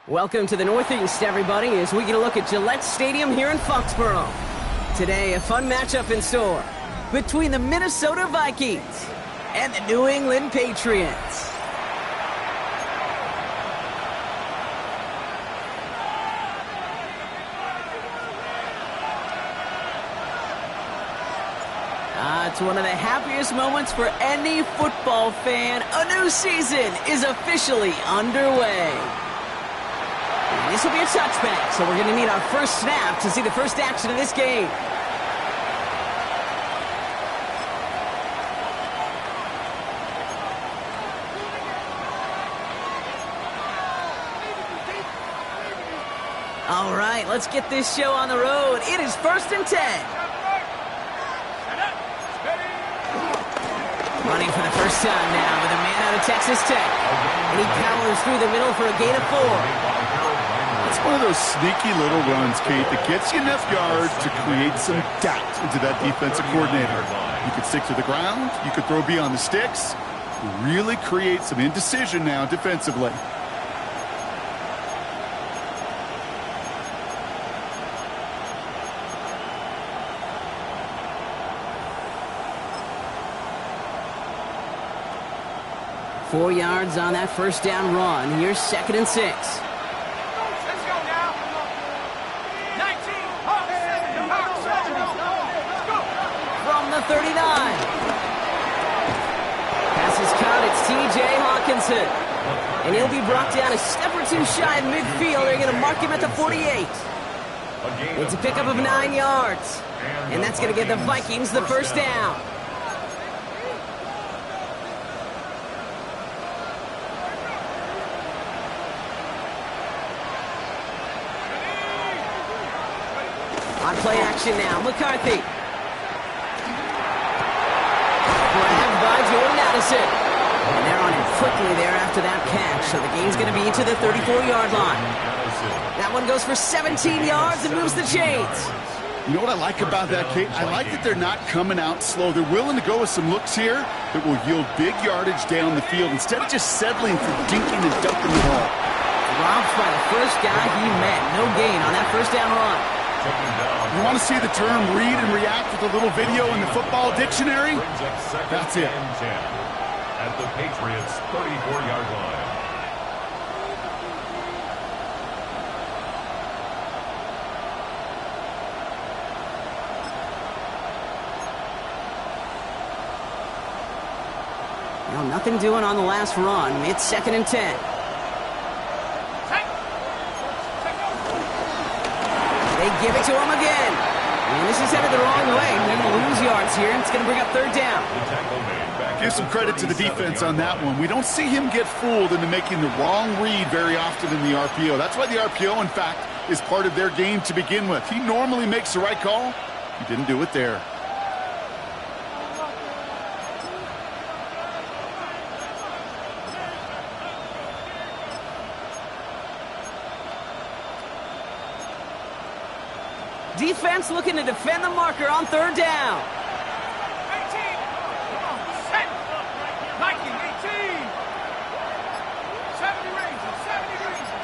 Welcome to the Northeast, everybody, as we get a look at Gillette Stadium here in Foxborough. Today, a fun matchup in store between the Minnesota Vikings and the New England Patriots. It's one of the happiest moments for any football fan. A new season is officially underway. This will be a touchback, so we're going to need our first snap to see the first action of this game. All right, let's get this show on the road. It is 1st and 10. Running for the first time now with a man out of Texas Tech. And he powers through the middle for a gain of 4. It's one of those sneaky little runs, Kate, that gets you enough yards to create some doubt into that defensive coordinator. You could stick to the ground, you could throw beyond the sticks, really create some indecision now defensively. Four yards on that first down run. Here's 2nd and 6. Let's go now. 19. Let's go. From the 39. Pass is caught. It's T.J. Hawkinson. And he'll be brought down a step or two shy of midfield. They're going to mark him at the 48. It's a pickup of 9 yards. And that's going to give the Vikings the first down. On play action now, McCarthy. Grabbed by Jordan Addison. And they're on him quickly there after that catch. So the game's going to be to the 34-yard line. That one goes for 17 yards and moves the chains. You know what I like about that, Kate? I like that they're not coming out slow. They're willing to go with some looks here that will yield big yardage down the field instead of just settling for dinking and dumping the ball. Dropped by the first guy he met. No gain on that first down run. You want to see the term read and react with a little video in the football dictionary? That's it. At the Patriots' 34-yard line. Well, nothing doing on the last run. It's 2nd and 10. They give it to him again. And this is headed the wrong way. They're going to lose yards here, and it's going to bring up 3rd down. Give some credit to the defense on that one. We don't see him get fooled into making the wrong read very often in the RPO. That's why the RPO, in fact, is part of their game to begin with. He normally makes the right call. He didn't do it there. Defense looking to defend the marker on 3rd down. 18. Set. Viking 18. 70 ranges. 70 ranges.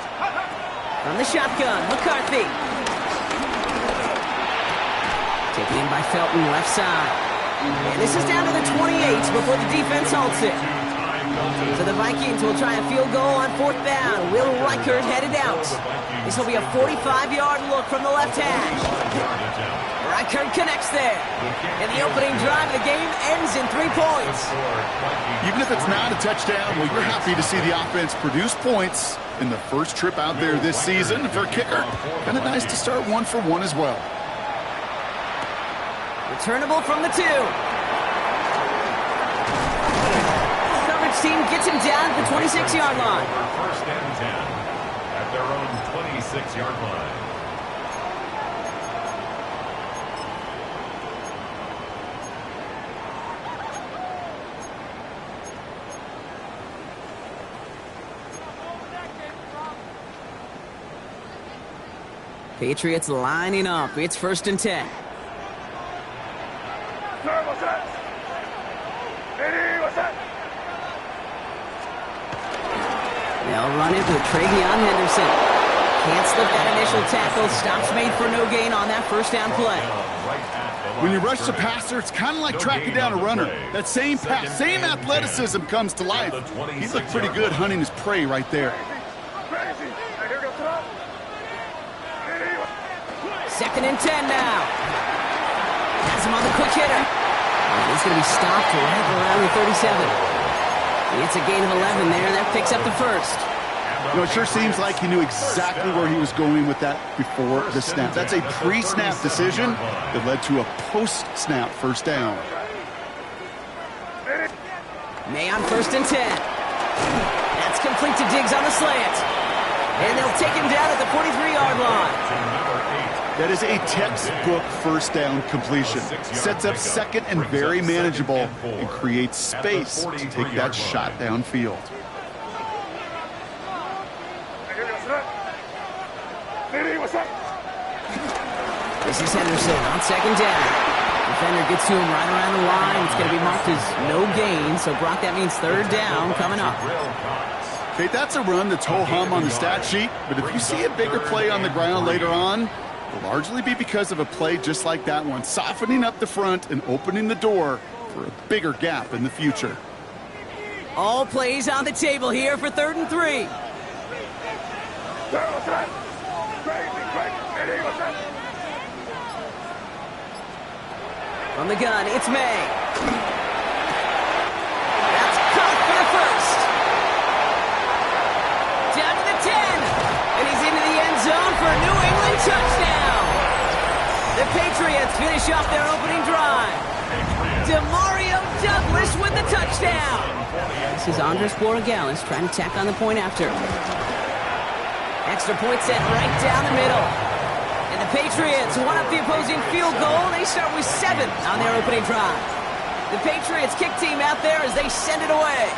From the shotgun, McCarthy. Taken in by Felton, left side. And this is down to the 28 before the defense halts it. So the Vikings will try a field goal on 4th down. Will Reichert headed out. This will be a 45-yard look from the left hash. Reichert connects there. And the opening drive of the game ends in 3 points. Even if it's not a touchdown, well, you're happy to see the offense produce points in the first trip out there this season. For a kicker, kind of nice to start 1 for 1 as well. Returnable from the 2. Coverage team gets him down at the 26-yard line. 1st and 10 at their own 26-yard line. Patriots lining up. It's 1st and 10. They'll run it with Travion Henderson. Can't slip that initial tackle. Stops made for no gain on that 1st down play. When you rush the passer, it's kind of like tracking down a runner. That same pass, same athleticism comes to life. He looked pretty good hunting his prey right there. 2nd and 10 now. Has him on the quick hitter. He's going to be stopped right around the 37. It's a gain of 11 there. That picks up the 1st. You know, it sure seems like he knew exactly where he was going with that before the snap. That's a pre-snap decision that led to a post-snap 1st down. May on 1st and 10. That's complete to Diggs on the slant. And they'll take him down at the 43-yard line. That is a textbook 1st down completion. Sets up 2nd and very manageable and creates space to take that shot downfield. This is Henderson on 2nd down. Defender gets to him right around the line. It's going to be marked as no gain. So, Brock, that means 3rd down coming up. Okay, that's a run that's ho-hum on the stat sheet. But if you see a bigger play on the ground later on, it will largely be because of a play just like that one, softening up the front and opening the door for a bigger gap in the future. All plays on the table here for 3rd and 3. From the gun, it's May. That's caught for the 1st. Down to the 10. And he's into the end zone for a New England touchdown. The Patriots finish off their opening drive. Demario Douglas with the touchdown. This is Andres Borregales trying to tack on the point after. Extra point set right down the middle. And the Patriots one up the opposing field goal. They start with 7 on their opening drive. The Patriots kick team out there as they send it away.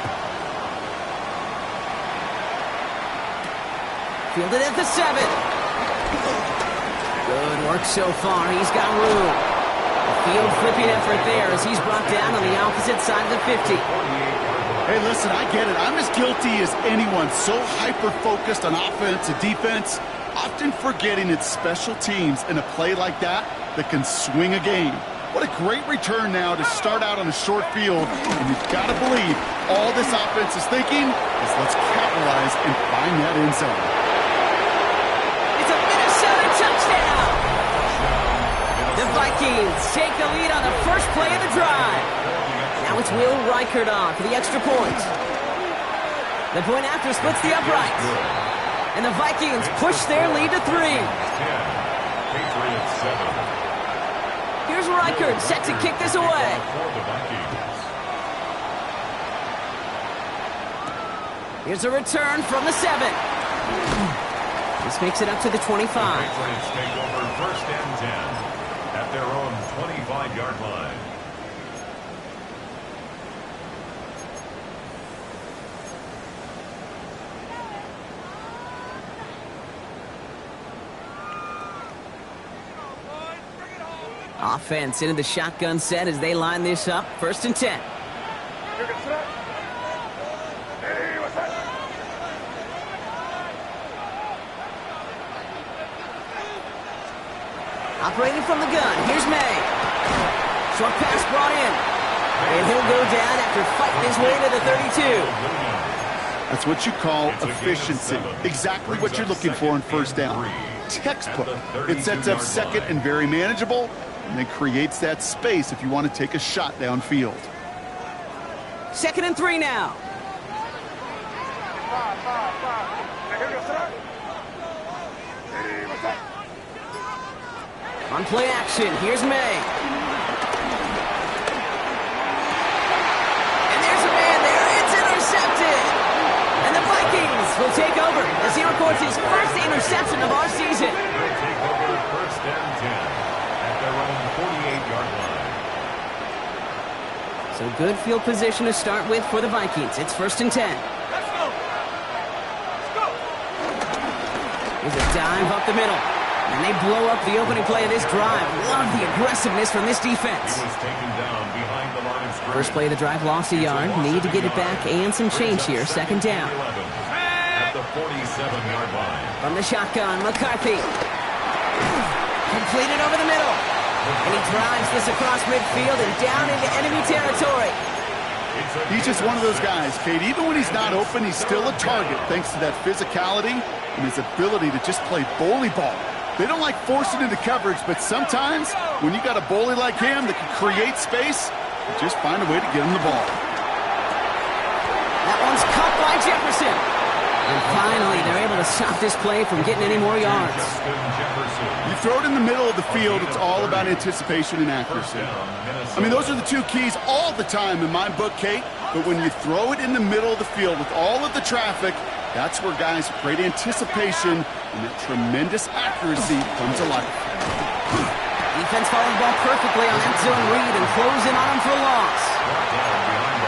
Fielded at the 7. Good work so far. He's got room. A field flipping effort there as he's brought down on the opposite side of the 50. Hey, listen, I get it. I'm as guilty as anyone. So hyper-focused on offense and defense, often forgetting it's special teams in a play like that can swing a game. What a great return now to start out on a short field. And you've got to believe all this offense is thinking is let's capitalize and find that end zone. It's a Minnesota touchdown! The Vikings take the lead on the first play of the drive. Now it's Will Reichert on for the extra point. The point after splits the uprights. And the Vikings push their lead to 3. Patriots 7. Here's Reichert set to kick this away. Here's a return from the 7. This makes it up to the 25. Patriots take over 1st and 10 at their own 25-yard line. Offense into the shotgun set as they line this up. 1st and 10. Operating from the gun. Here's May. Short pass brought in. And he'll go down after fighting his way to the 32. That's what you call efficiency. Exactly what you're looking for in 1st down. Textbook. It sets up 2nd and very manageable, and then creates that space if you want to take a shot downfield. 2nd and 3 now. On play action, here's May. And there's a man there. It's intercepted. And the Vikings will take over as he records his first interception of our season. They'll take over 1st and 10 at their own 48-yard line. So good field position to start with for the Vikings. It's 1st and 10. Let's go. Let's go. Here's a dive up the middle. And they blow up the opening play of this drive. Love the aggressiveness from this defense. He was taken down behind the line of scrimmage. First play of the drive lost a yard. Need to get it back and some change here. Second down. At the 47-yard line. From the shotgun, McCarthy. Completed over the middle. And he drives this across midfield and down into enemy territory. He's just one of those guys, Kate. Even when he's not open, he's still a target thanks to that physicality and his ability to just play bully ball. They don't like forcing into coverage, but sometimes when you got a bully like him that can create space, you just find a way to get him the ball. That one's caught by Jefferson. And finally, they're able to stop this play from getting any more yards. You throw it in the middle of the field, it's all about anticipation and accuracy. I mean, those are the two keys all the time in my book, Kate. But when you throw it in the middle of the field with all of the traffic, that's where guys with great anticipation and that tremendous accuracy comes to life. Defense following the ball perfectly on that zone read and closing on him for a loss.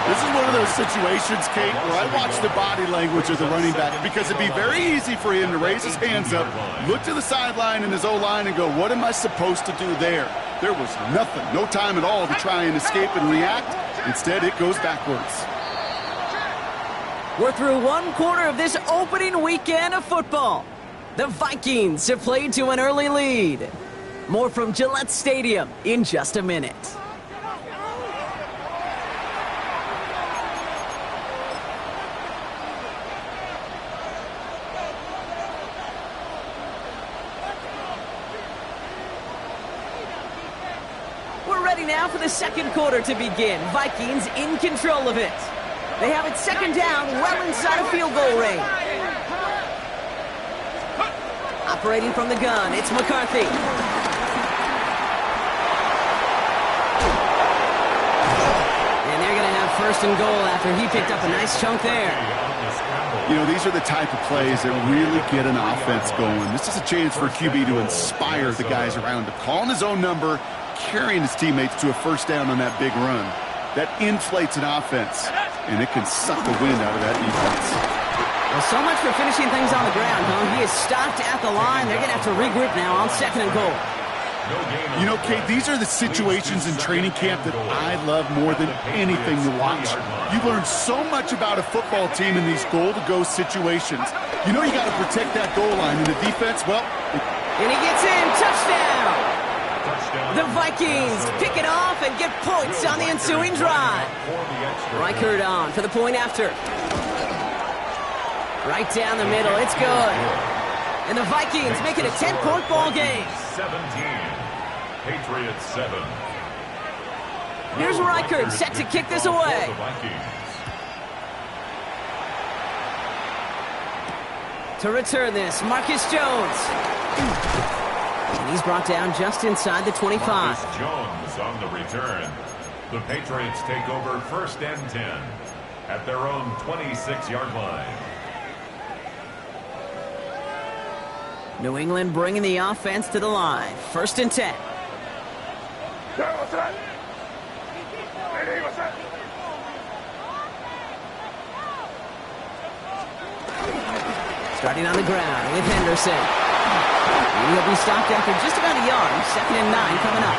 This is one of those situations, Kate, where I watch the body language of the running back because it'd be very easy for him to raise his hands up, look to the sideline in his O-line and go, what am I supposed to do there? There was nothing, no time at all to try and escape and react. Instead, it goes backwards. We're through one quarter of this opening weekend of football. The Vikings have played to an early lead. More from Gillette Stadium in just a minute. We're ready now for the second quarter to begin. Vikings in control of it. They have it second down, well inside a field goal range. Operating from the gun, it's McCarthy. And they're going to have first and goal after he picked up a nice chunk there. You know, these are the type of plays that really get an offense going. This is a chance for a QB to inspire the guys around him. Calling his own number, carrying his teammates to a first down on that big run. That inflates an offense, and it can suck the wind out of that defense. Well, so much for finishing things on the ground, huh? He is stopped at the line. They're going to have to regroup now on second and goal. You know, Kate, these are the situations in training camp that I love more than anything to watch. You learn so much about a football team in these goal-to-go situations. You know you got to protect that goal line, and the defense, well... And he gets in. Touchdown! The Vikings pick it off and get points on the ensuing drive. Reichert on for the point after. Right down the middle. It's good. And the Vikings make it a 10-point ball game. 17. Patriots 7. Here's Reichert set to kick this away. To return this, Marcus Jones. And he's brought down just inside the 25. Marcus Jones on the return. The Patriots take over first and 10 at their own 26-yard line. New England bringing the offense to the line. First and 10. Starting on the ground with Henderson. And he'll be stopped after just about a yard. Second and 9 coming up.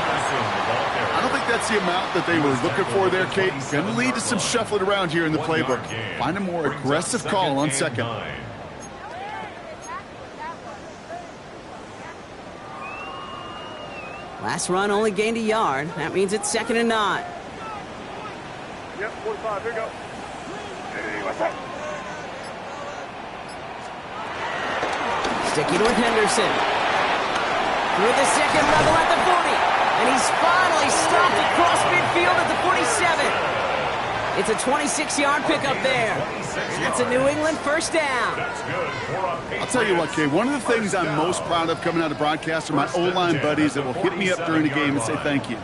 I don't think that's the amount that they were looking for there, Kate. Going to lead to some shuffling around here in the playbook. Find a more aggressive call on second. Last run only gained a yard. That means it's second and 9. Yep, 45, here you go. Hey, what's up? Sticking with Henderson. Through the second level at the 40. And he's finally stopped across midfield at the 47. It's a 26-yard pickup there. And that's a New England first down. I'll tell you what, Kay, one of the things I'm most proud of coming out of broadcast are my O-line buddies that will hit me up during the game and say thank you.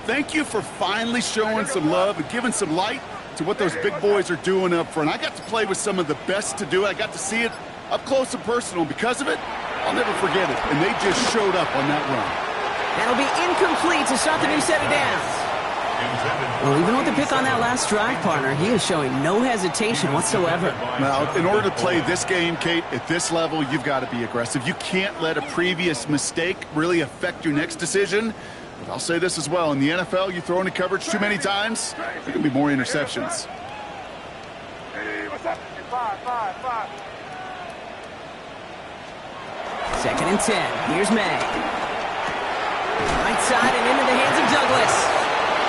Thank you for finally showing some love and giving some light to what those big boys are doing up front. I got to play with some of the best to do it. I got to see it up close and personal. Because of it, I'll never forget it. And they just showed up on that run. That'll be incomplete to start the new set of downs. Well, even with the pick on that last drive, partner, he is showing no hesitation whatsoever. Now, in order to play this game, Kate, at this level, you've got to be aggressive. You can't let a previous mistake really affect your next decision. But I'll say this as well. In the NFL, you throw into coverage too many times, there can be more interceptions. Hey, what's up? 5. 2nd and 10. Here's May. Right side and into the hands of Douglas.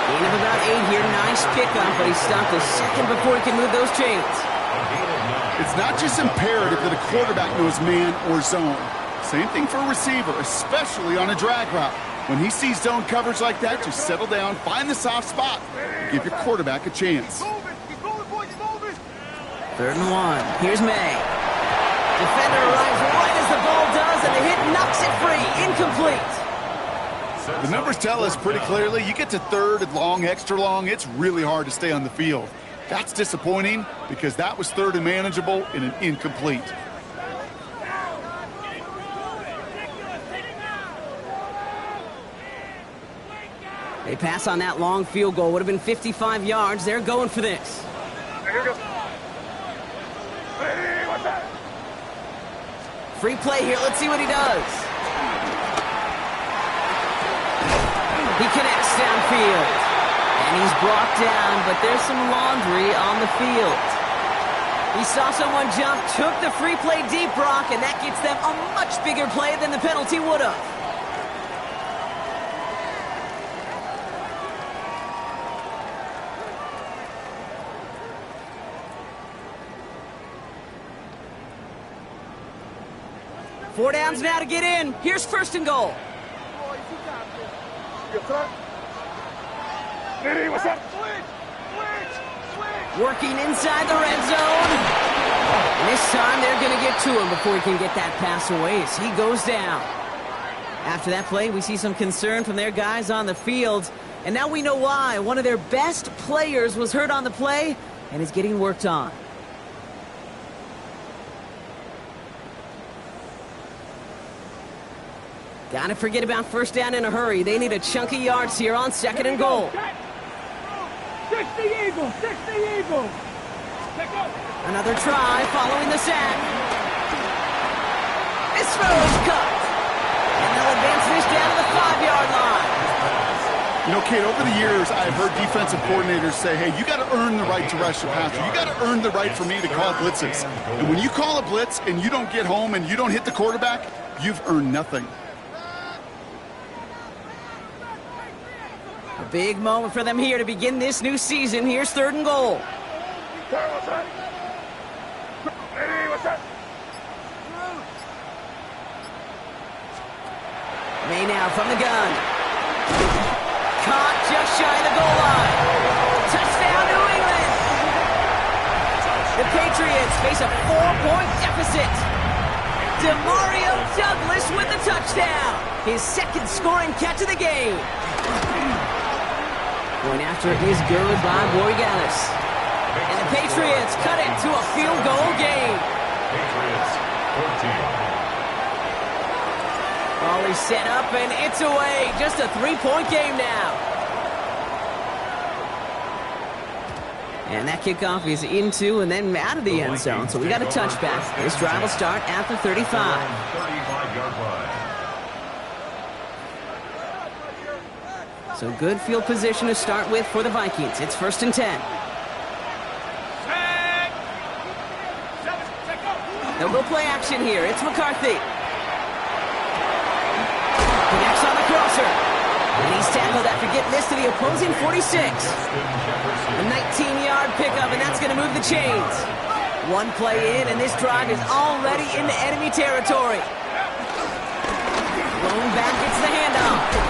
Gain of about 8 here. Nice pickup, but he stopped a second before he can move those chains. It's not just imperative that a quarterback knows man or zone. Same thing for a receiver, especially on a drag route. When he sees zone coverage like that, just settle down, find the soft spot, and give your quarterback a chance. 3rd and 1. Here's May. Defender arrives right as the ball does, and the hit knocks it free. Incomplete. The numbers tell us pretty clearly, you get to 3rd and long, extra long, it's really hard to stay on the field. That's disappointing because that was 3rd and manageable in an incomplete. They pass on that long field goal. Would have been 55 yards. They're going for this. Here we go. Hey, what's that? Free play here. Let's see what he does. He connects downfield. And he's brought down, but there's some laundry on the field. He saw someone jump, took the free play deep, Brock, and that gets them a much bigger play than the penalty would have. Four downs now to get in. Here's 1st and goal. Hey, what's up? Working inside the red zone. And this time they're going to get to him before he can get that pass away as he goes down. After that play, we see some concern from their guys on the field. And now we know why. One of their best players was hurt on the play and is getting worked on. Gotta forget about 1st down in a hurry. They need a chunk of yards here on 2nd and goal. 60 Eagles! 60 Eagles! Another try following the sack. This throw's cut. And they'll advance this down to the 5-yard line. You know, Kate, over the years, I've heard defensive coordinators say, hey, you got to earn the right to rush the passer. You got to earn the right for me to call blitzes. And when you call a blitz and you don't get home and you don't hit the quarterback, you've earned nothing. A big moment for them here to begin this new season. Here's 3rd and goal. What's that? Hey, what's that? May now from the gun. Caught just shy of the goal line. Touchdown, New England. The Patriots face a 4-point deficit. Demario Douglas with the touchdown. His 2nd scoring catch of the game. Going after it is good by Borregales. And the Patriots cut it to a field goal game. Patriots 14. All is set up and it's away. Just a 3-point game now. And that kickoff is into and then out of the end zone. So we got a touchback. This drive will start at the 35. 35-yard line. So good field position to start with for the Vikings. It's 1st and 10. They'll go play action here. It's McCarthy. Connects on the crosser. And he's tackled after getting this to the opposing 46. A 19-yard pickup, and that's going to move the chains. One play in, and this drive is already into enemy territory. Thrown back, it's the handoff.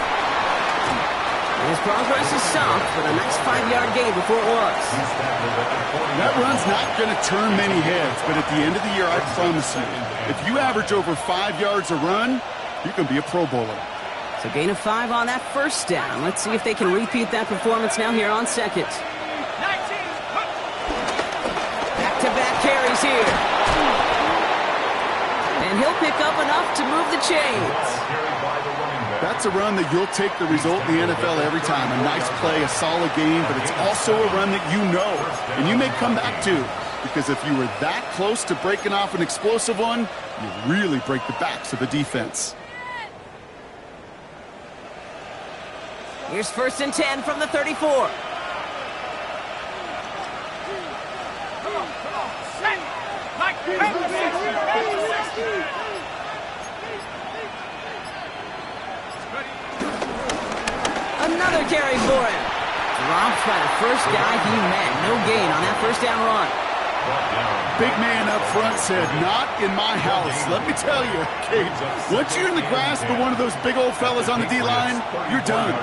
His progress is stopped, but a nice 5-yard gain before it was. That run's not going to turn many heads, but at the end of the year, I promise you, if you average over 5 yards a run, you can be a Pro Bowler. So gain of 5 on that 1st down. Let's see if they can repeat that performance now here on 2nd. Back-to-back carries here. And he'll pick up enough to move the chains. Carried by the running back. That's a run that you'll take the result in the NFL every time. A nice play, a solid game, but it's also a run that you know, and you may come back to. Because if you were that close to breaking off an explosive one, you really break the backs of the defense. Here's 1st and 10 from the 34. Another carry for him. Dropped by the first guy he met. No gain on that 1st down run. Big man up front said, "Not in my house." Let me tell you, Kate, once you're in the grasp of one of those big old fellas on the D-line, you're done.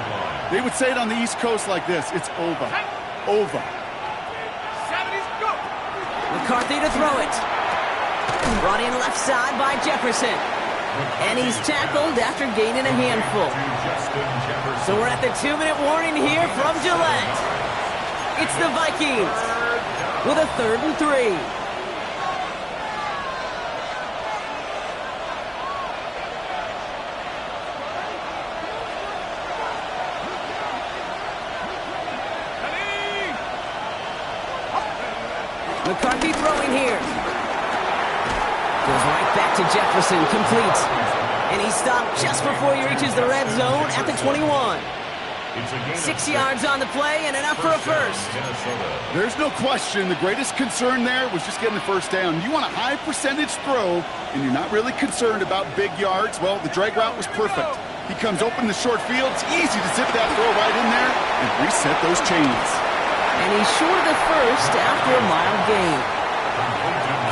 They would say it on the East Coast like this: it's over. Over. McCarthy to throw it. Brought in left side by Jefferson. And he's tackled after gaining a handful. So we're at the 2-minute warning here from Gillette. It's the Vikings with a 3rd and 3. McCarthy throwing here. Goes right back to Jefferson, complete. And he stopped just before he reaches the red zone at the 21. 6 yards on the play and enough for a first. There's no question the greatest concern there was just getting the 1st down. You want a high percentage throw, and you're not really concerned about big yards. Well, the drag route was perfect. He comes open in the short field. It's easy to zip that throw right in there and reset those chains. And he's short of the first after a mild gain.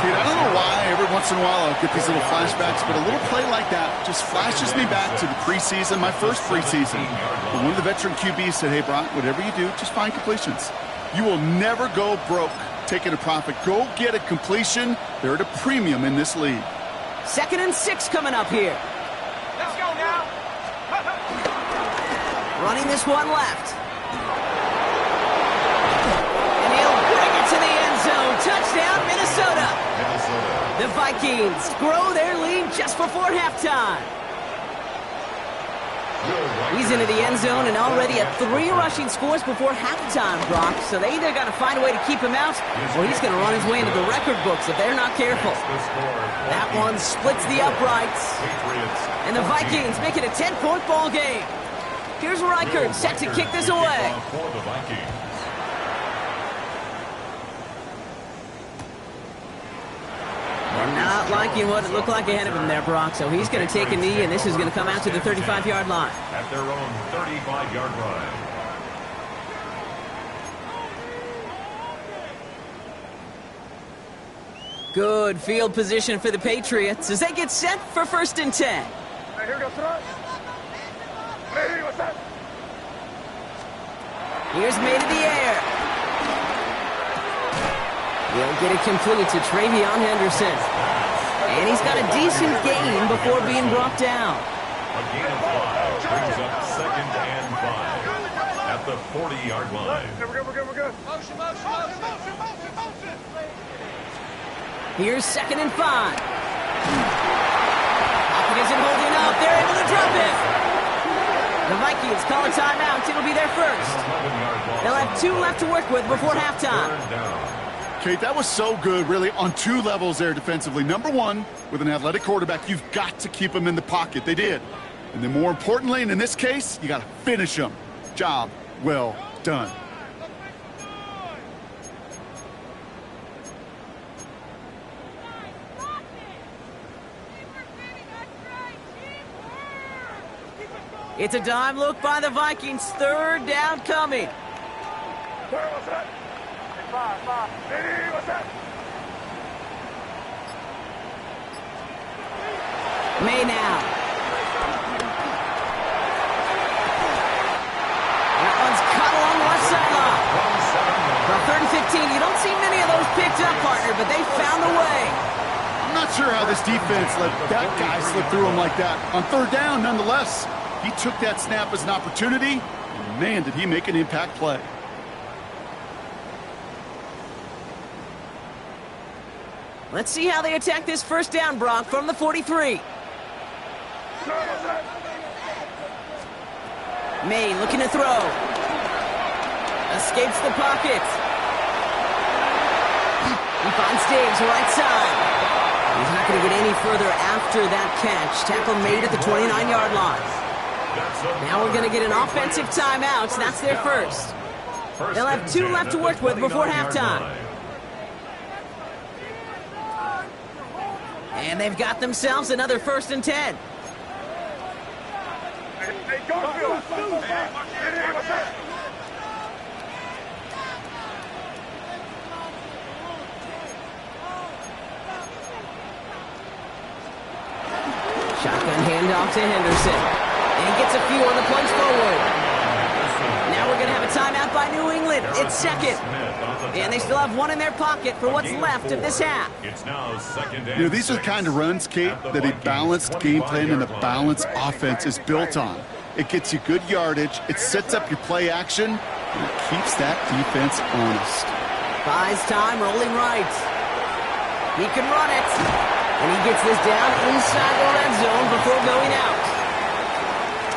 Kid, I don't know why every once in a while I'll get these little flashbacks, but a little play like that just flashes me back to the preseason, my first preseason. But one of the veteran QBs said, "Hey, Brock, whatever you do, just find completions. You will never go broke taking a profit. Go get a completion. They're at a premium in this league." 2nd and 6 coming up here. Let's go now. Running this one left. And he'll bring it to the end zone. Touchdown, Minnesota. The Vikings grow their lead just before halftime. He's into the end zone and already at 3 rushing scores before halftime, Brock. So they either got to find a way to keep him out, or he's going to run his way into the record books if they're not careful. That one splits the uprights. And the Vikings make it a 10-point ball game. Here's Reichert set to kick this away. They're not liking what it looked like ahead of him there, Brock. So he's going to take a knee, and this is going to come out to the 35-yard line. At their own 35-yard line. Good field position for the Patriots as they get set for 1st and 10. Hey, here we go, tonight. Hey, what's that? Here's made in the air. He'll get it complete to Travion Henderson. And he's got a decent gain before being brought down. A gain of 5 brings up 2nd and 5 at the 40-yard line. We're good. Motion. Here's 2nd and 5. Pocket isn't holding up. They're able to drop it. The Vikings call a timeout. It'll be their first. They'll have 2 left to work with before halftime. Kate, that was so good, really, on 2 levels there defensively. Number one, with an athletic quarterback, you've got to keep him in the pocket. They did. And then more importantly, and in this case, you got to finish him. Job well done. It's a dime look by the Vikings. 3rd down coming. What's that? 5. Hey, what's that? May now. That one's cut along the left sideline. About 3rd and 15. You don't see many of those picked up, partner, but they found a way. I'm not sure how this defense let that guy slip through him like that. On 3rd down, nonetheless, he took that snap as an opportunity, and man, did he make an impact play. Let's see how they attack this 1st down, Brock, from the 43. May looking to throw. Escapes the pocket. He finds Diggs right side. He's not going to get any further after that catch. Tackle made at the 29-yard line. Now we're going to get an offensive timeout. That's their first. They'll have 2 left to work with before halftime. And they've got themselves another 1st and 10. Hey, go, Phil. Hey, what's that? Shotgun handoff to Henderson. And he gets a few on the plunge forward. Now we're going to have a timeout by New England. It's second. And they still have 1 in their pocket for what's left of this half. It's now second and You know, these are the kind of runs, Kate, that a balanced game plan and a balanced offense is built on. It gets you good yardage, it sets up your play action, and it keeps that defense honest. Buys time, rolling right. He can run it. And he gets this down inside the red zone before going out.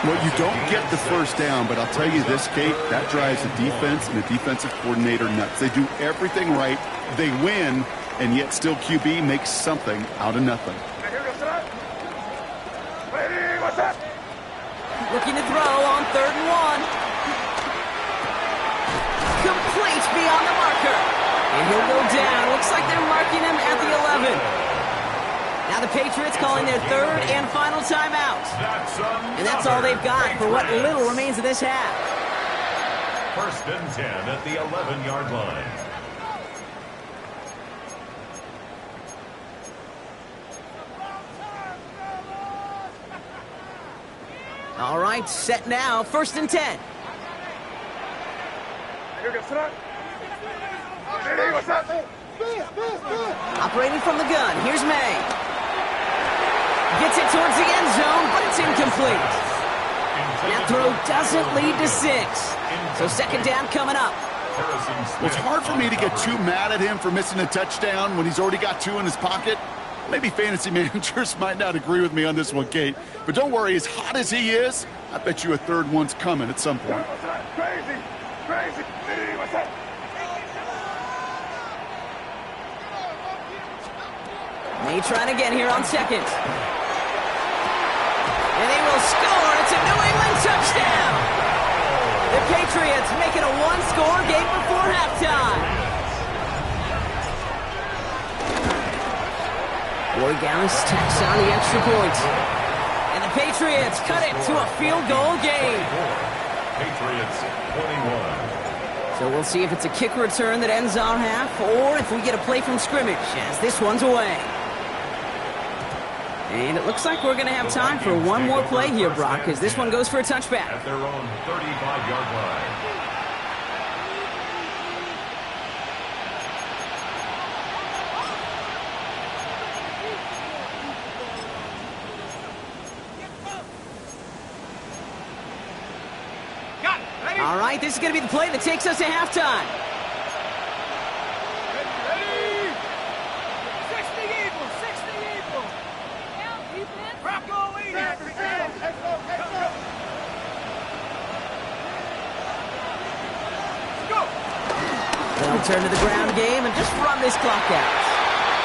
Well, you don't get the first down, but I'll tell you this, Kate, that drives the defense and the defensive coordinator nuts. They do everything right, they win, and yet still QB makes something out of nothing. Hey, here goes that. Hey, what's that? Looking to throw on 3rd and 1. Complete beyond the marker. And he'll go down. Looks like they're marking him at the 11. Now the Patriots calling their 3rd and final timeout. And that's all they've got for what little remains of this half. 1st and 10 at the 11-yard line. All right, set now. 1st and 10. Here goes that. Hey, what's that? Operating from the gun. Here's May. Gets it towards the end zone, but it's incomplete. That throw doesn't lead to 6. So 2nd down coming up. Well, it's hard for me to get too mad at him for missing a touchdown when he's already got 2 in his pocket. Maybe fantasy managers might not agree with me on this one, Kate. But don't worry, as hot as he is, I bet you a 3rd one's coming at some point. What's that? Crazy. Crazy. Hey, what's that? May trying again here on 2nd. And they will score. It's a New England touchdown. The Patriots make it a 1-score game before halftime. Roy Gallis tacks on the extra point. And the Patriots cut it to a field goal game. Patriots 21. So we'll see if it's a kick return that ends our half or if we get a play from scrimmage as this one's away. And it looks like we're going to have time for one more play here, Brock, as this one goes for a touchback. At their own 35-yard line. All right, this is going to be the play that takes us to halftime. They'll turn to the ground game and just run this clock out.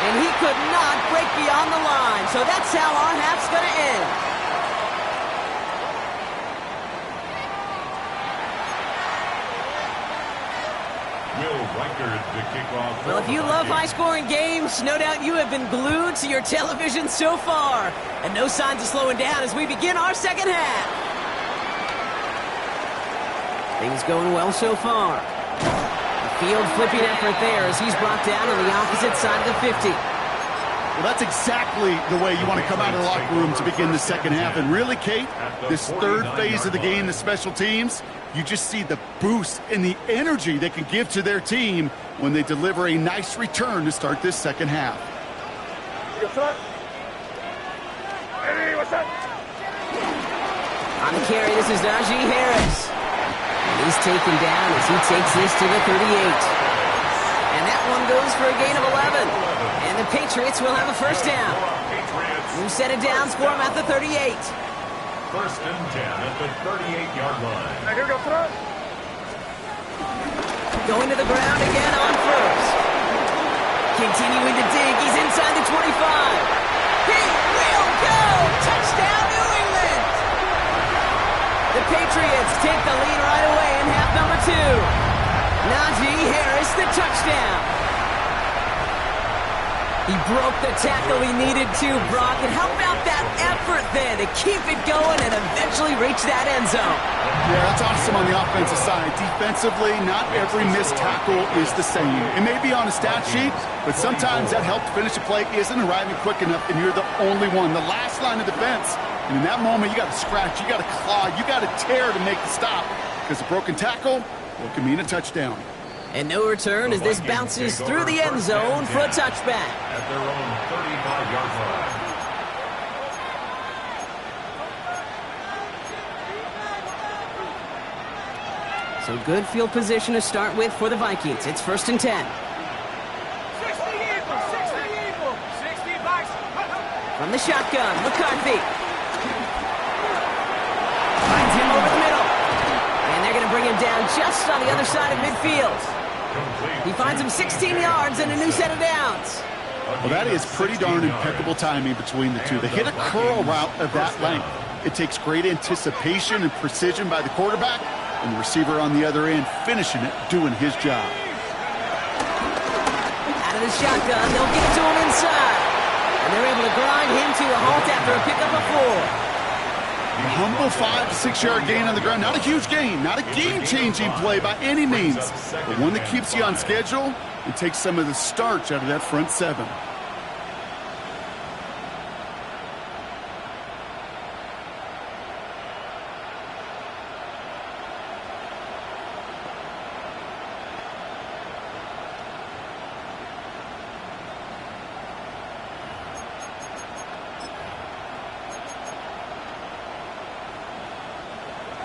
And he could not break beyond the line, so that's how our half's going to end. Well, if you love high-scoring games, no doubt you have been glued to your television so far. And no signs of slowing down as we begin our second half. Things going well so far. A field flipping effort there as he's brought down on the opposite side of the 50. Well, that's exactly the way you want to come out of the locker room to begin the second half. And really, Kate, this third phase of the game, the special teams, you just see the boost and the energy they can give to their team when they deliver a nice return to start this second half. Hey, what's that? On the carry, this is Najee Harris. And he's taken down as he takes this to the 38. And that one goes for a gain of 11. And the Patriots will have a first down. New set of downs for him at the 38. first and 10 at the 38-yard line. Hey, here we go, throw. Going to the ground again on first. Continuing to dig. He's inside the 25. He will go! Touchdown, New England! The Patriots take the lead right away in half number 2. Najee Harris, the touchdown. He broke the tackle he needed to, Brock. And how about that effort then to keep it going and eventually reach that end zone? Yeah, that's awesome on the offensive side. Defensively, not every missed tackle is the same. It may be on a stat sheet, but sometimes that help to finish a play isn't arriving quick enough, and you're the only one, the last line of defense. And in that moment, you got to scratch, you got to claw, you got to tear to make the stop. Because a broken tackle, well, can mean a touchdown. And no return as this bounces through the end zone for a touchback. At their own 35-yard line. So good field position to start with for the Vikings. It's first and 10. 60 Eagles, 60 Eagles, 60 Vikes. From the shotgun, McCarthy. Finds him over the middle. And they're going to bring him down just on the other side of midfield. He finds him 16 yards and a new set of downs. Well, that is pretty darn impeccable timing between the two. They hit a curl route of that length. It takes great anticipation and precision by the quarterback, and the receiver on the other end finishing it, doing his job. Out of the shotgun, they'll get it to him inside. And they're able to grind him to a halt after a pickup of 4. A humble 5 to 6 yard gain on the ground. Not a huge gain, not a game-changing play by any means, but one that keeps you on schedule and takes some of the starch out of that front 7.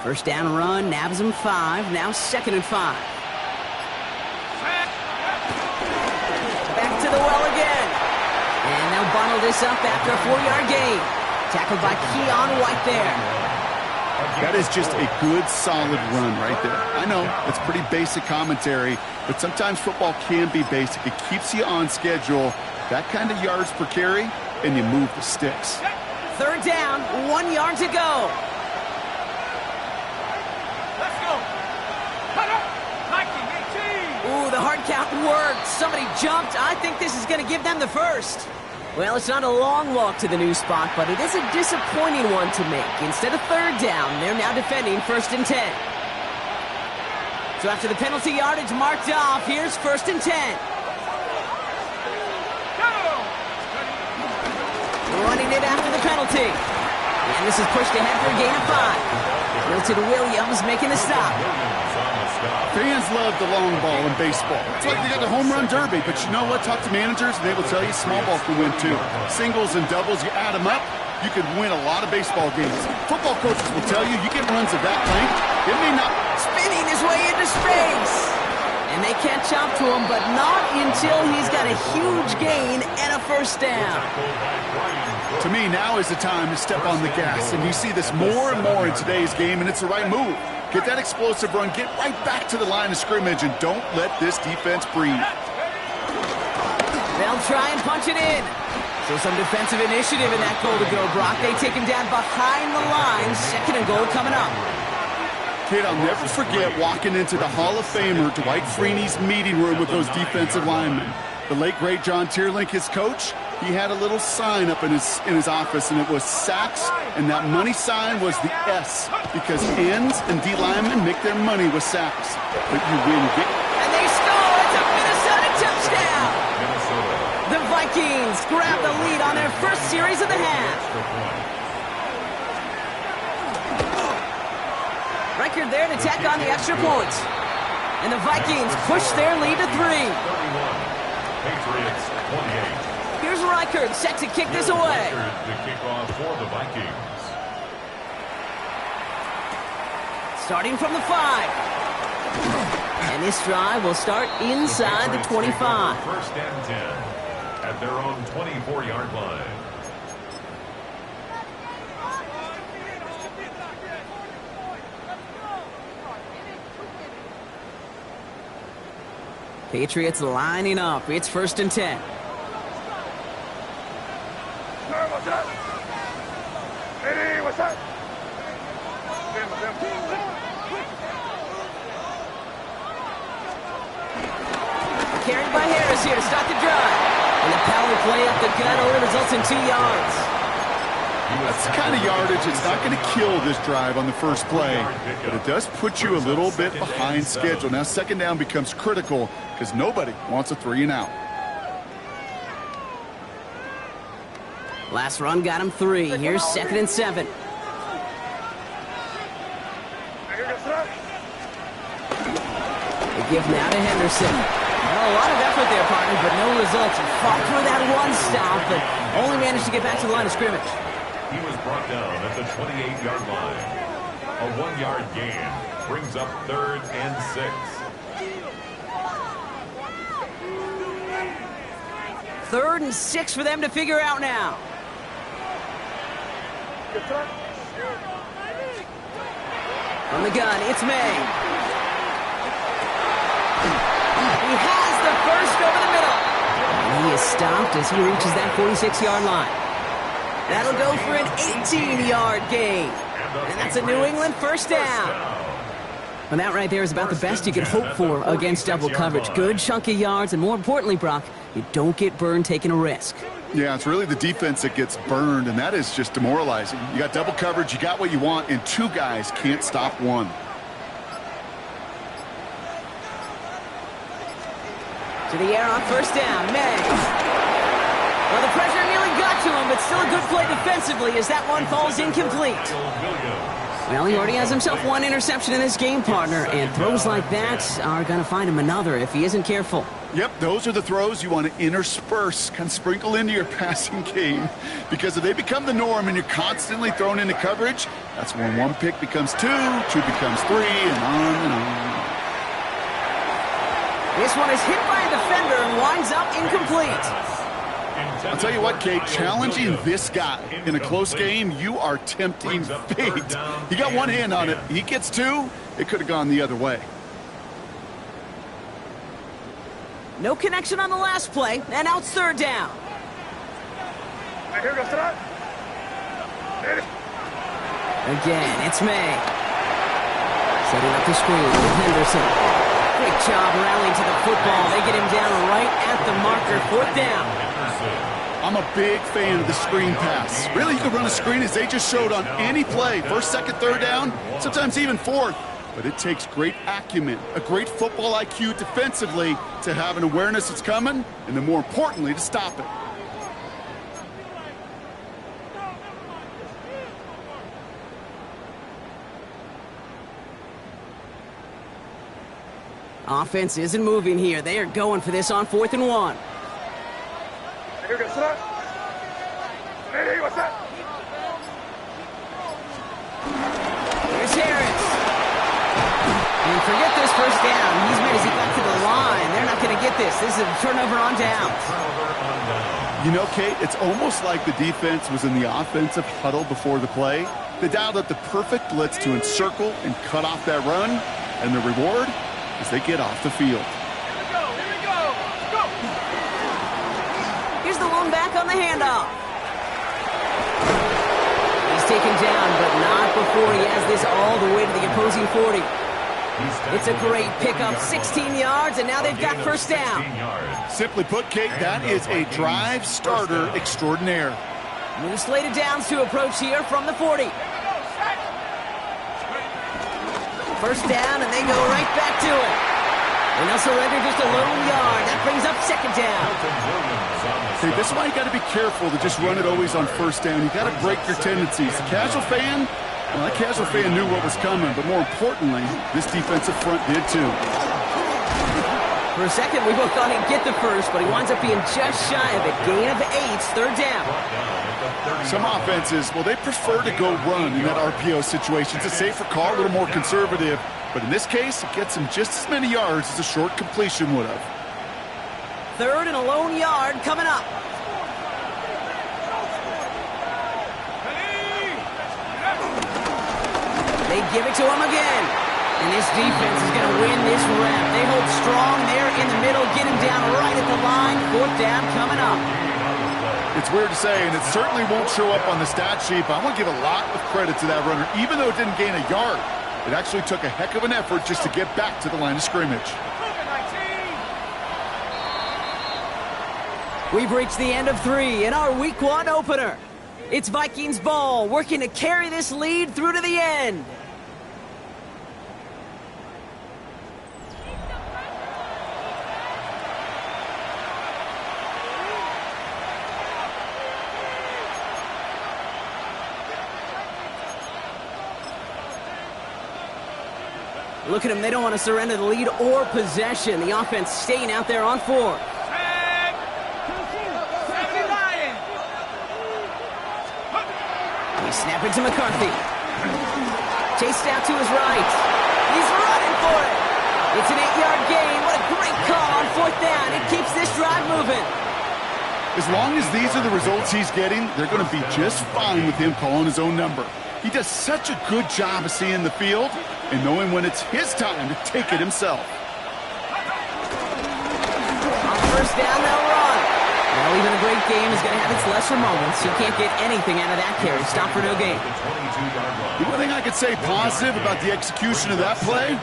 First down run, nabs him 5, now second and 5. Back to the well again. And they'll bundle this up after a 4-yard gain. Tackled by Keon White there. That is just a good, solid run right there. I know, it's pretty basic commentary, but sometimes football can be basic. It keeps you on schedule, that kind of yards per carry, and you move the sticks. Third down, 1 yard to go. Ooh, the hard count worked. Somebody jumped. I think this is going to give them the first. Well, it's not a long walk to the new spot, but it is a disappointing one to make. Instead of third down, they're now defending first and 10. So after the penalty yardage marked off, here's first and 10. Running it after the penalty. And this is pushed ahead for a gain of 5. Milton Williams making the stop. Fans love the long ball in baseball. It's like they got the home run derby, but you know what? Talk to managers, and they will tell you small ball can win too. Singles and doubles, you add them up, you could win a lot of baseball games. Football coaches will tell you, you get runs of that length, it may not. Spinning his way into space. And they catch up to him, but not until he's got a huge gain and a first down. To me, now is the time to step on the gas, and you see this more and more in today's game, and it's the right move. Get that explosive run, get right back to the line of scrimmage, and don't let this defense breathe. They'll try and punch it in. So some defensive initiative in that goal to go, Brock. They take him down behind the line. Second and goal coming up. Kid, I'll never forget walking into the Hall of Famer Dwight Freeney's meeting room with those defensive linemen. The late, great John Tierlink, his coach, he had a little sign up in his office, and it was sacks, and that money sign was the S, because ends and D linemen make their money with sacks. But you win big. And they score! It's a Minnesota touchdown! The Vikings grab the lead on their first series of the half. Reichard there to tack on the extra points. And the Vikings push their lead to 3. Patriots 28. Here's Reichard set to kick this away. The kickoff for the Vikings. Starting from the 5. And this drive will start inside the 25. First and 10 at their own 24-yard line. Patriots lining up. It's 1st and 10. What's up? Hey, what's up? Carried by Harris here to start the drive. And the power play up the gut only results in 2 yards. That's the kind of yardage it's not going to kill this drive on the first play, but it does put you a little bit behind schedule. Now 2nd down becomes critical because nobody wants a 3 and out. Last run got him 3. Here's 2nd and 7. The give now to Henderson. Well, a lot of effort there, partner, but no results. He fought through that one stop, but only managed to get back to the line of scrimmage. He was brought down at the 28-yard line. A 1-yard gain brings up 3rd and 6. 3rd and 6 for them to figure out now. From the gun, it's May. He has the first over the middle. And he is stopped as he reaches that 46-yard line. That'll go for an 18-yard gain. And that's a New England 1st down. And that right there is about the best you can hope for against double coverage. Good chunky yards, and more importantly, Brock, you don't get burned taking a risk. Yeah, it's really the defense that gets burned, and that is just demoralizing. You got double coverage, you got what you want, and 2 guys can't stop one. To the air on 1st down, May. Well, the pressure nearly got to him, but still a good play defensively as that one falls incomplete. Well, he already has himself 1 interception in this game, partner, and throws like that are going to find him another if he isn't careful. Yep, those are the throws you want to intersperse, kind of sprinkle into your passing game, because if they become the norm and you're constantly thrown into coverage, that's when 1 pick becomes 2, 2 becomes 3, and on and on. This one is hit by a defender and winds up incomplete. I'll tell you what, Kate, challenging this guy in a close game, you are tempting fate. He got 1 hand on it. He gets 2. It could have gone the other way. No connection on the last play, and now it's 3rd down. Again, it's May. Setting up the screen with Henderson. Great job rallying to the football. They get him down right at the marker. 4th down. I'm a big fan of the screen pass. Really, you can run a screen as they just showed on any play. 1st, 2nd, 3rd down, sometimes even 4th. But it takes great acumen, a great football IQ defensively to have an awareness it's coming, and then more importantly, to stop it. Offense isn't moving here. They are going for this on 4th and 1. Hey, what's up? Here's Harris. And forget this 1st down. He's made as he got to the line. They're not going to get this. This is a turnover on downs. You know, Kate, it's almost like the defense was in the offensive huddle before the play. They dialed up the perfect blitz to encircle and cut off that run. And the reward is they get off the field. Here's the lone back on the handoff. He's taken down, but not before he has this all the way to the opposing 40. It's a great pickup, 16 yards, and now they've got 1st down. Simply put, Kate, that is a drive starter extraordinaire. New slated downs to approach here from the 40. 1st down, and they go right back to it. And they'll surrender just a lone yard. That brings up 2nd down. Hey, this is why you got to be careful to just run it always on 1st down. You got to break your tendencies. The casual fan, well, that casual fan knew what was coming, but more importantly, this defensive front did too. For a second, we both thought he'd get the first, but he winds up being just shy of it. Gain of 8, 3rd down. Some offenses, well, they prefer to go run in that RPO situation. It's a safer call, a little more conservative. But in this case, it gets him just as many yards as a short completion would have. 3rd and a lone yard coming up. They give it to him again. And this defense is going to win this rep. They hold strong there in the middle. Get him down right at the line. 4th down coming up. It's weird to say, and it certainly won't show up on the stat sheet, but I want to give a lot of credit to that runner. Even though it didn't gain a yard, it actually took a heck of an effort just to get back to the line of scrimmage. We've reached the end of 3 in our Week 1 opener. It's Vikings ball, working to carry this lead through to the end. Look at them, they don't want to surrender the lead or possession. The offense staying out there on 4. They snap it to McCarthy. Chased out to his right. He's running for it. It's an 8-yard gain. What a great call on 4th down. It keeps this drive moving. As long as these are the results he's getting, they're going to be just fine with him calling his own number. He does such a good job of seeing the field and knowing when it's his time to take it himself. On 1st down, they'll run. Well, even a great game is going to have its lesser moments. He can't get anything out of that carry. Stop for no gain. The one thing I could say positive about the execution of that play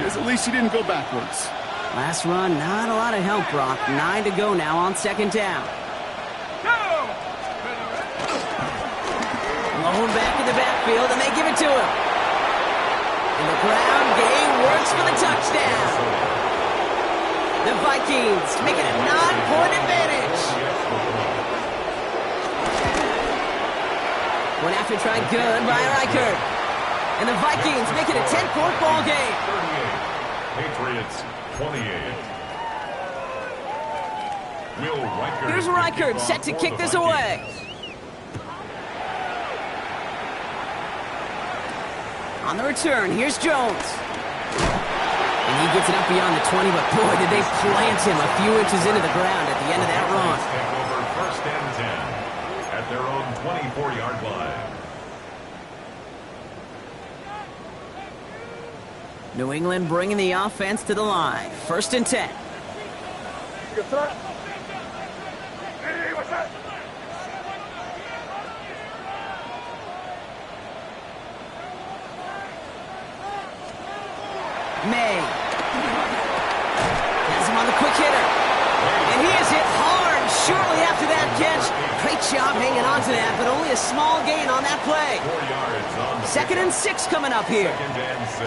is at least he didn't go backwards. Last run, not a lot of help, Brock. 9 to go now on 2nd down. Blown back in the backfield, and they give it to him. And the ground game works for the touchdown. The Vikings make it a 9-point advantage. One after try good by Reichert. And the Vikings make it a 10-point ball game. 38. Patriots 28. Will Reichert. Here's Reichert set to kick this away. On the return, here's Jones. And he gets it up beyond the 20, but boy, did they plant him a few inches into the ground at the end of that run. Take over 1st and 10 at their own 24-yard line. New England bringing the offense to the line. 1st and 10. May. Has him on the quick hitter. And he is hit hard shortly after that catch. Great job hanging on to that, but only a small gain on that play. 4 yards on the 2nd and 6 coming up here. 2nd and 6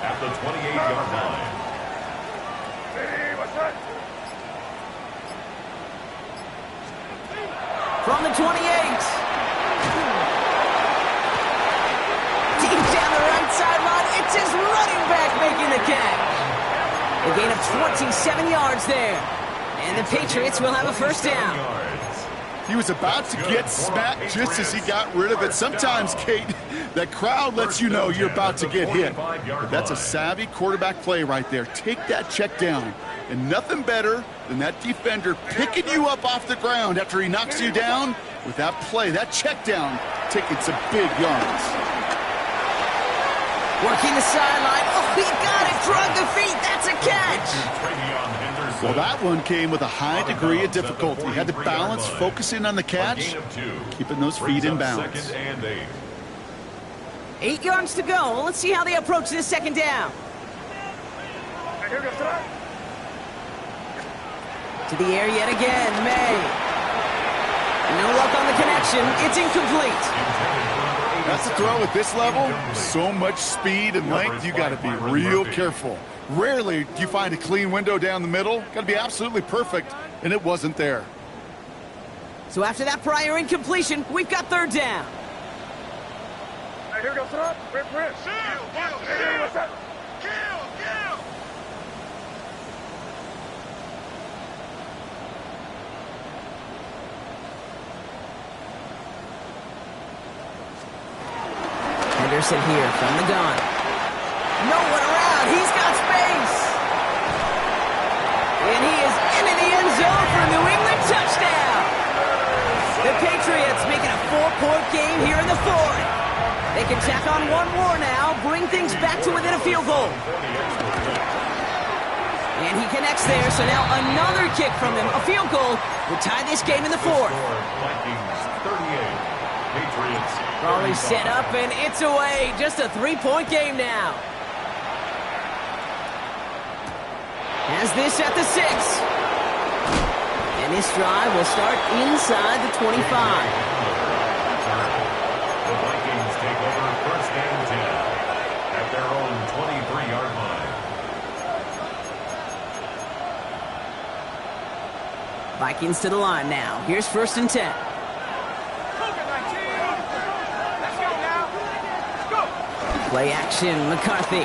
at the 28-yard line. From the 28. Deep down the right sideline, it's his running back making the catch. A gain of 27 yards there. And the Patriots will have a 1st down. He was about to get smacked just as he got rid of it. Sometimes, Kate, that crowd lets you know you're about to get hit. But that's a savvy quarterback play right there. Take that check down. And nothing better than that defender picking you up off the ground after he knocks you down with that play, that check down, taking some big yards. Working the sideline. Oh, he got it. Drug the feet. That's a catch. Well, that one came with a high degree of difficulty. He had to balance focusing on the catch, keeping those feet in bounds. 8 yards to go. Well, let's see how they approach this 2nd down. To the air yet again, May. No luck on the connection. It's incomplete. That's a throw at this level. So much speed and length, you got to be real careful. Rarely do you find a clean window down the middle. Got to be absolutely perfect, and it wasn't there. So after that prior incompletion, we've got 3rd down. Hey, here we go, son. Press. Hey, what's that? Kill. Henderson here from the gun. No one around. He's got space. And he is into the end zone for a New England touchdown. The Patriots making a 4-point game here in the 4th. They can tack on one more now, bring things back to within a field goal. And he connects there, so now another kick from him. A field goal would tie this game in the fourth. Vikings 38, Patriots. Crawley set up, and it's away. Just a 3-point game now. Has this at the 6. And this drive will start inside the 25. The Vikings take over first and 10 at their own 23-yard line. Vikings to the line now. Here's first and 10. Play action, McCarthy.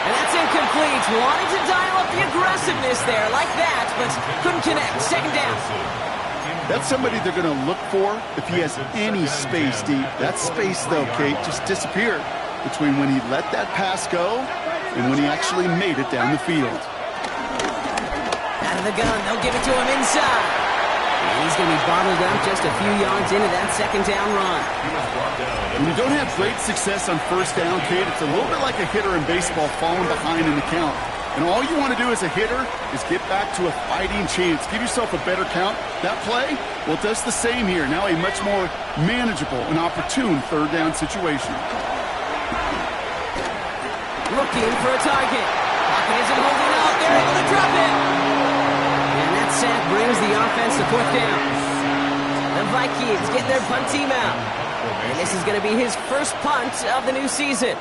And that's incomplete. Wanted to dial up the aggressiveness there like that, but couldn't connect. Second down. That's somebody they're going to look for if he has any space deep. That space, though, Kate, just disappeared between when he let that pass go and when he actually made it down the field. Out of the gun, they'll give it to him inside. And he's going to be bottled up just a few yards into that second down run. When you don't have great success on first down, Kate, it's a little bit like a hitter in baseball falling behind in the count. And all you want to do as a hitter is get back to a fighting chance. Give yourself a better count. That play, well, it does the same here. Now a much more manageable and opportune third down situation. Looking for a target. Pocket isn't holding out. They're able to drop it. And that sack brings the offense to fourth down. The Vikings get their punt team out. And this is going to be his first punt of the new season.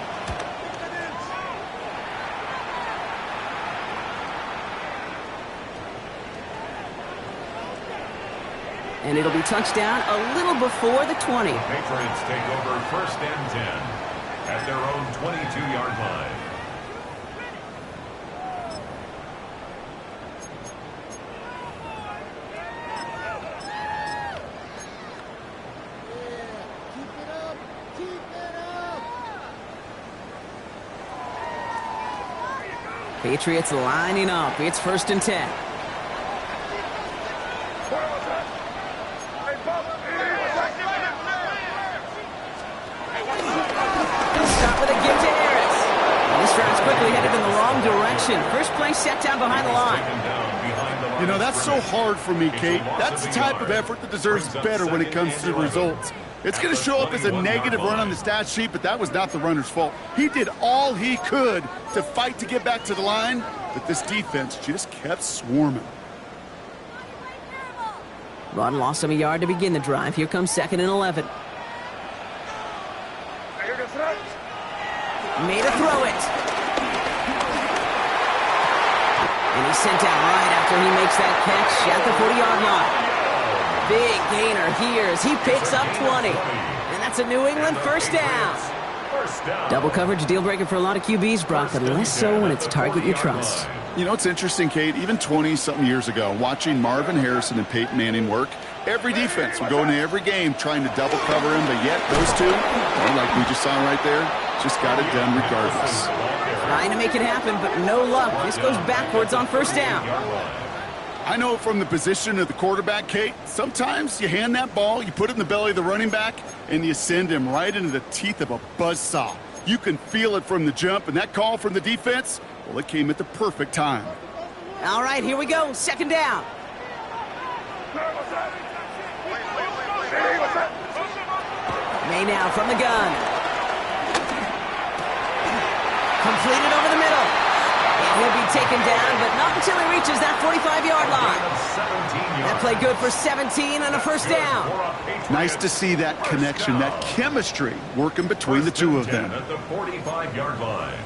And it'll be touchdown a little before the 20. The Patriots take over first and 10 at their own 22-yard line. Patriots lining up. It's first and 10. Start with a give to Harris. And this drive's quickly headed in the wrong direction. First play set down behind the line. You know, that's so hard for me, Kate. That's the type of effort that deserves better when it comes to the results. It's going to show up as a negative run on the stat sheet, but that was not the runner's fault. He did all he could to fight to get back to the line, but this defense just kept swarming. Rod lost him a yard to begin the drive. Here comes second and 11. Made a throw it. And he's sent out right after he makes that catch at the 40-yard line. Big gainer here as he picks up 20. And that's a New England first down. Double coverage deal breaker for a lot of QBs, Brock, but less so when it's a target you trust. You know, it's interesting, Kate, even 20-something years ago, watching Marvin Harrison and Peyton Manning work, every defense would go into every game trying to double cover him, but yet those two, well, like we just saw right there, just got it done regardless. Trying to make it happen, but no luck. This goes backwards on first down. I know from the position of the quarterback, Kate, sometimes you hand that ball, you put it in the belly of the running back, and you send him right into the teeth of a buzzsaw. You can feel it from the jump, and that call from the defense, well, it came at the perfect time. All right, here we go. Second down. May now from the gun. Completed over the middle. And he'll be taken down, but not until he reaches that 45-yard line. That play good for 17 on a first down. Nice to see that connection, that chemistry working between the two of them. At the 45-yard line.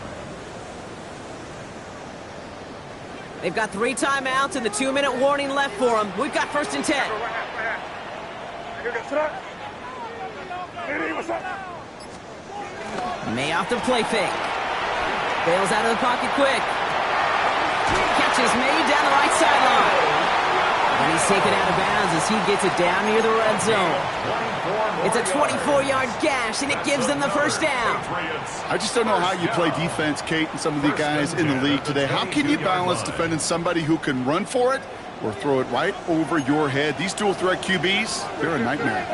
They've got 3 timeouts and the 2-minute warning left for them. We've got first and 10. May off the play fake. Bails out of the pocket quick. Catches May down the right sideline. And he's taken out of bounds as he gets it down near the red zone. It's a 24-yard gash, and it gives them the first down. I just don't know how you play defense, Kate, and some of the guys in the league today. How can you balance defending somebody who can run for it or throw it right over your head? These dual-threat QBs, they're a nightmare.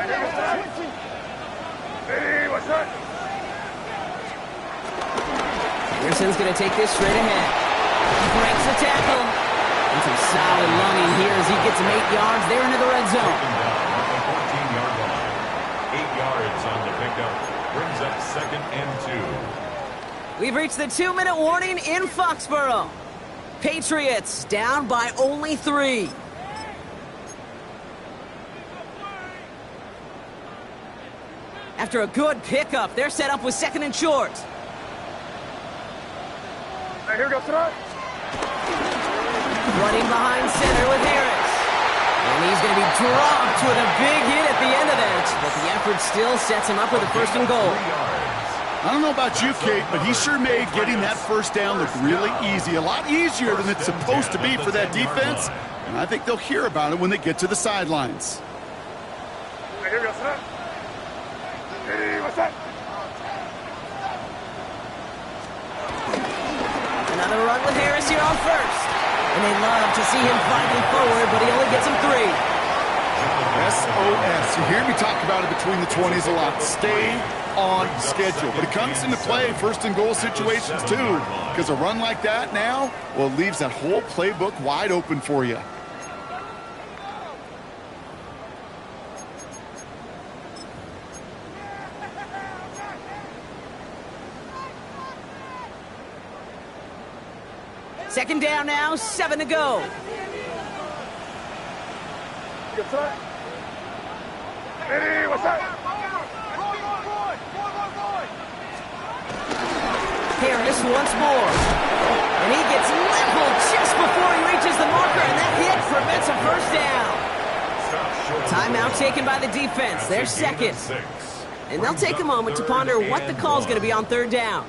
Anderson's going to take this straight ahead. Breaks the tackle. And some solid lunging here as he gets him 8 yards. They're into the red zone. Down on the 14-yard line. 8 yards on the pickup. Brings up 2nd and 2. We've reached the 2-minute warning in Foxborough. Patriots down by only 3. After a good pickup, they're set up with 2nd and short. Right, here we go, tonight. Running behind center with Harris. And he's going to be dropped with a big hit at the end of that. But the effort still sets him up with a 1st and goal. I don't know about you, Kate, but he sure made getting that 1st down look really easy. A lot easier than it's supposed to be for that defense. And I think they'll hear about it when they get to the sidelines. Right, here we go, tonight. Hey, what's that? Another run with Harris here on 1st. And they love to see him fighting forward, but he only gets him 3. SOS. You hear me talk about it between the 20s a lot. Stay on schedule. But it comes into play 1st and goal situations too. Because a run like that now, well, it leaves that whole playbook wide open for you. Second down now, 7 to go. Hey, what's that? Harris once more. And he gets leveled just before he reaches the marker, and that hit prevents a 1st down. Timeout taken by the defense. They're 2nd. And they'll take a moment to ponder what the call is going to be on 3rd down.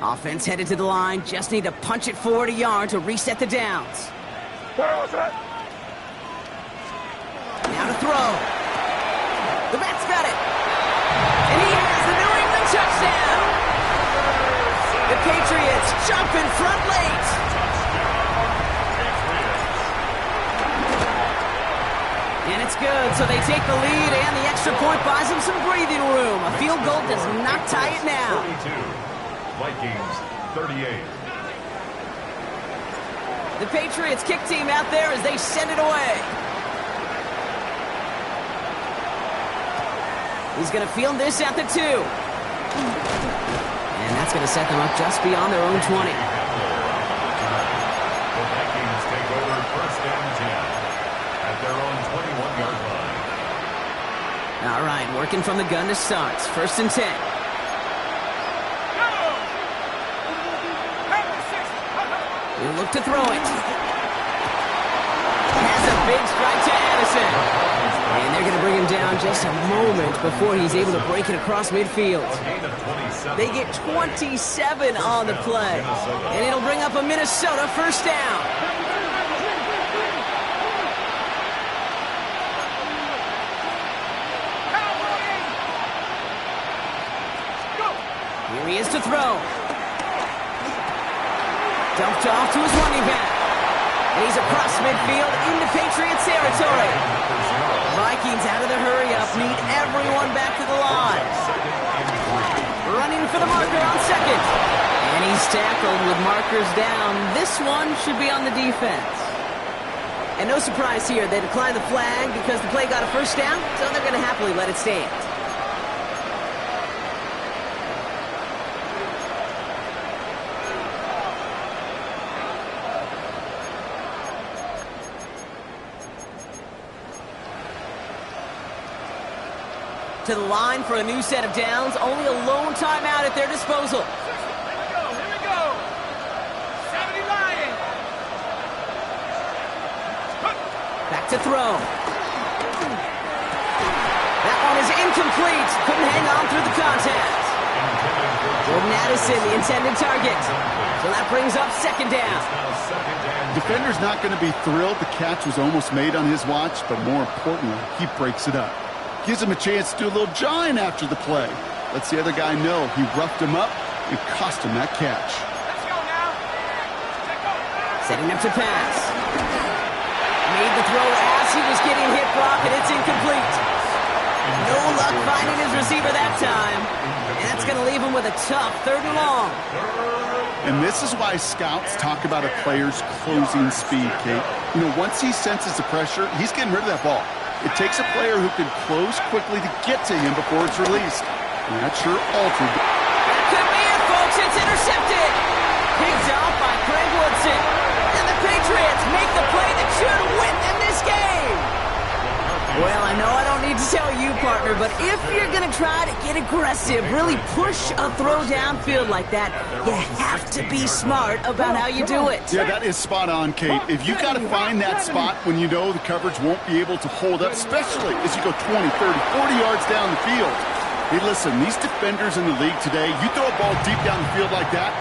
Offense headed to the line. Just need to punch it forward a yard to reset the downs. Now to throw. The back's got it. And he has the New England touchdown. The Patriots jump in front late. And it's good, so they take the lead, and the extra point buys them some breathing room. A field goal does not tie it now. 42. Vikings, 38. The Patriots kick team out there as they send it away. He's going to field this at the 2. And that's going to set them up just beyond their own 20. The Vikings take over 1st and 10 at their own 21-yard line. All right, working from the gun to start. 1st and 10. He'll look to throw it. Has a big strike to Addison. And they're going to bring him down just a moment before he's able to break it across midfield. They get 27 on the play. And it'll bring up a Minnesota 1st down. Here he is to throw. Dumped off to his running back. And he's across midfield into Patriots territory. Vikings out of the hurry-up need everyone back to the line. Running for the marker on 2nd. And he's tackled with markers down. This one should be on the defense. And no surprise here, they declined the flag because the play got a 1st down, so they're going to happily let it stand. To the line for a new set of downs. Only a lone timeout at their disposal. Here we go. 70 Lions. Back to throw. That one is incomplete. Couldn't hang on through the contact. Jordan Addison, the intended target. So that brings up 2nd down. Defender's not going to be thrilled the catch was almost made on his watch, but more importantly, he breaks it up. Gives him a chance to do a little jawing after the play. Lets the other guy know he roughed him up and cost him that catch. Let's go now. Setting up to pass. Made the throw as he was getting hit block, and it's incomplete. No luck finding his receiver that time. And that's going to leave him with a tough 3rd and long. And this is why scouts talk about a player's closing speed, Kate. You know, once he senses the pressure, he's getting rid of that ball. It takes a player who can close quickly to get to him before it's released. And that sure altered. That could be it, folks. It's intercepted. Picked off by Craig Woodson. And the Patriots make the play that should win them this game. Well, I know I don't need to tell you, partner, but if you're going to try to get aggressive, really push a throw downfield like that, you have to be smart about how you do it. Yeah, that is spot on, Kate. If you got to find that spot when you know the coverage won't be able to hold up, especially as you go 20, 30, 40 yards down the field. Hey, listen, these defenders in the league today, you throw a ball deep down the field like that,